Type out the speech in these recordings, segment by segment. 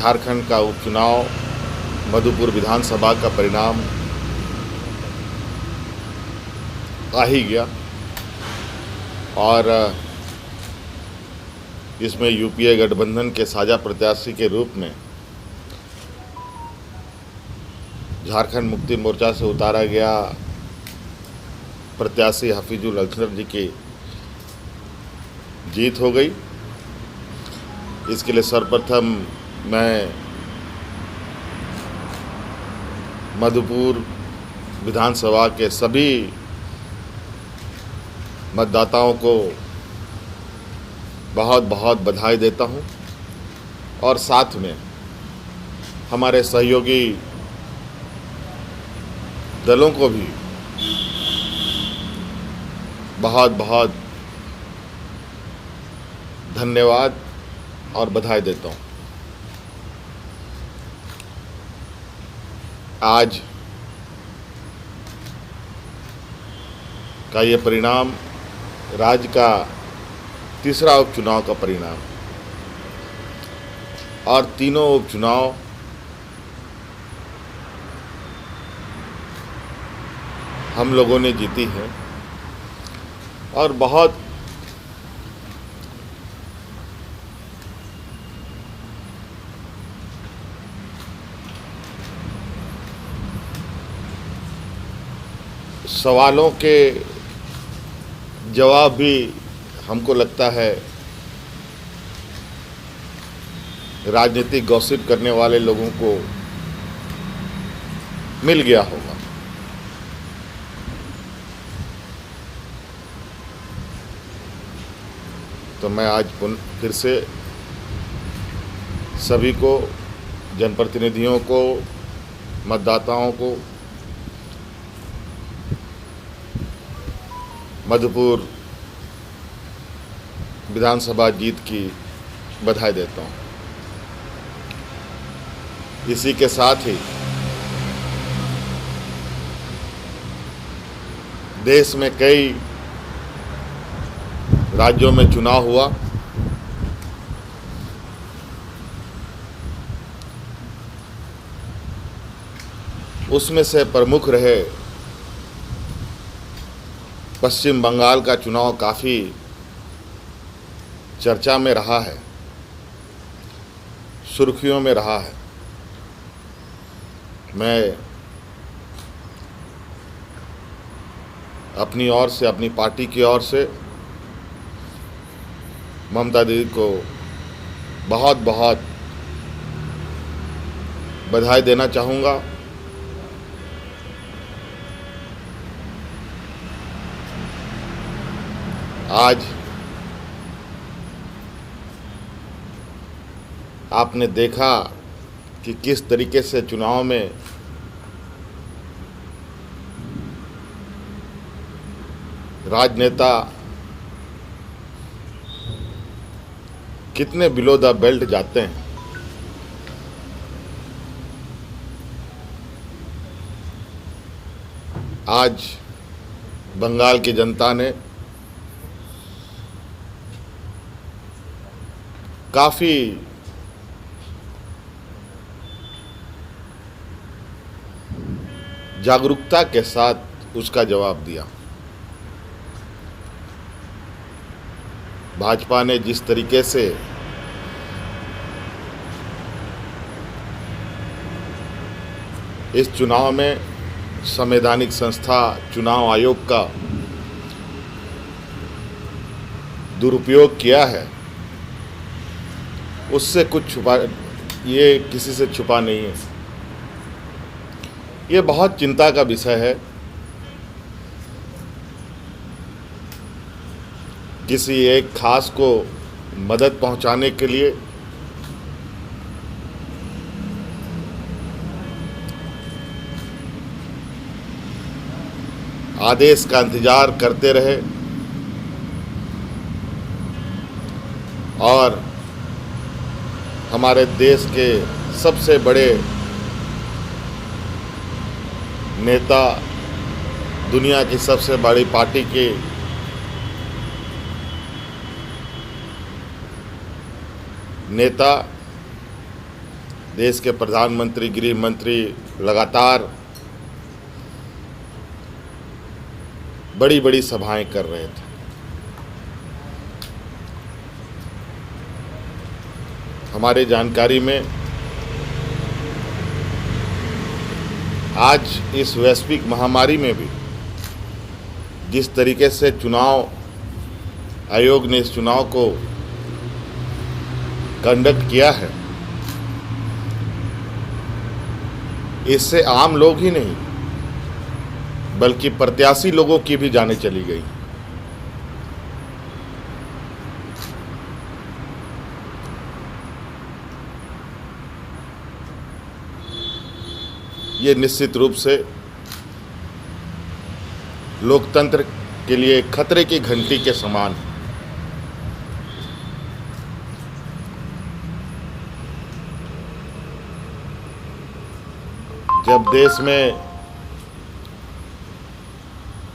झारखंड का उपचुनाव, मधुपुर विधानसभा का परिणाम आ ही गया और इसमें यूपीए गठबंधन के साझा प्रत्याशी के रूप में झारखंड मुक्ति मोर्चा से उतारा गया प्रत्याशी हफीजुल अख्तर जी की जीत हो गई। इसके लिए सर्वप्रथम मैं मधुपुर विधानसभा के सभी मतदाताओं को बहुत बहुत बधाई देता हूं और साथ में हमारे सहयोगी दलों को भी बहुत बहुत धन्यवाद और बधाई देता हूं। आज का ये परिणाम राज्य का तीसरा उपचुनाव का परिणाम और तीनों उपचुनाव हम लोगों ने जीती हैं और बहुत सवालों के जवाब भी हमको लगता है राजनीतिक गॉसिप करने वाले लोगों को मिल गया होगा। तो मैं आज फिर से सभी को, जनप्रतिनिधियों को, मतदाताओं को मधुपुर विधानसभा जीत की बधाई देता हूं। इसी के साथ ही देश में कई राज्यों में चुनाव हुआ। उसमें से प्रमुख रहे पश्चिम बंगाल का चुनाव काफ़ी चर्चा में रहा है, सुर्खियों में रहा है। मैं अपनी ओर से, अपनी पार्टी की ओर से ममता दीदी को बहुत बहुत बधाई देना चाहूँगा। आज आपने देखा कि किस तरीके से चुनाव में राजनेता कितने बिलो द बेल्ट जाते हैं। आज बंगाल की जनता ने काफ़ी जागरूकता के साथ उसका जवाब दिया। भाजपा ने जिस तरीके से इस चुनाव में संवैधानिक संस्था चुनाव आयोग का दुरुपयोग किया है, उससे कुछ छुपा, ये किसी से छुपा नहीं है। ये बहुत चिंता का विषय है। किसी एक खास को मदद पहुंचाने के लिए आदेश का इंतजार करते रहे और हमारे देश के सबसे बड़े नेता, दुनिया की सबसे बड़ी पार्टी के नेता देश के प्रधानमंत्री, गृह मंत्री लगातार बड़ी बड़ी सभाएं कर रहे थे। हमारे जानकारी में आज इस वैश्विक महामारी में भी जिस तरीके से चुनाव आयोग ने इस चुनाव को कंडक्ट किया है, इससे आम लोग ही नहीं बल्कि प्रत्याशी लोगों की भी जानें चली गई। ये निश्चित रूप से लोकतंत्र के लिए खतरे की घंटी के समान है। जब देश में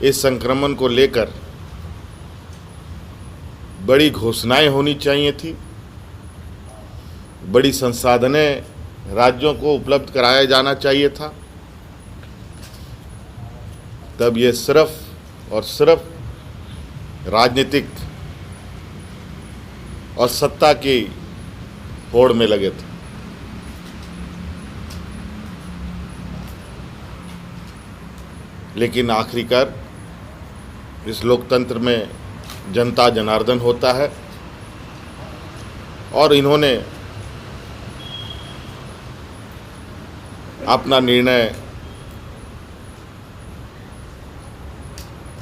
इस संक्रमण को लेकर बड़ी घोषणाएं होनी चाहिए थी, बड़ी संसाधनें राज्यों को उपलब्ध कराया जाना चाहिए था, तब ये सिर्फ और सिर्फ राजनीतिक और सत्ता की होड़ में लगे थे। लेकिन आखिरकार इस लोकतंत्र में जनता जनार्दन होता है और इन्होंने अपना निर्णय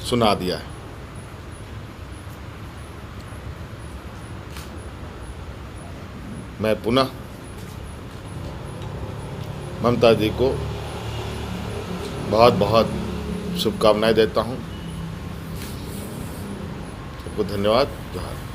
सुना दिया है। मैं पुनः ममता जी को बहुत बहुत शुभकामनाएं देता हूं। सबको धन्यवाद। जोहार।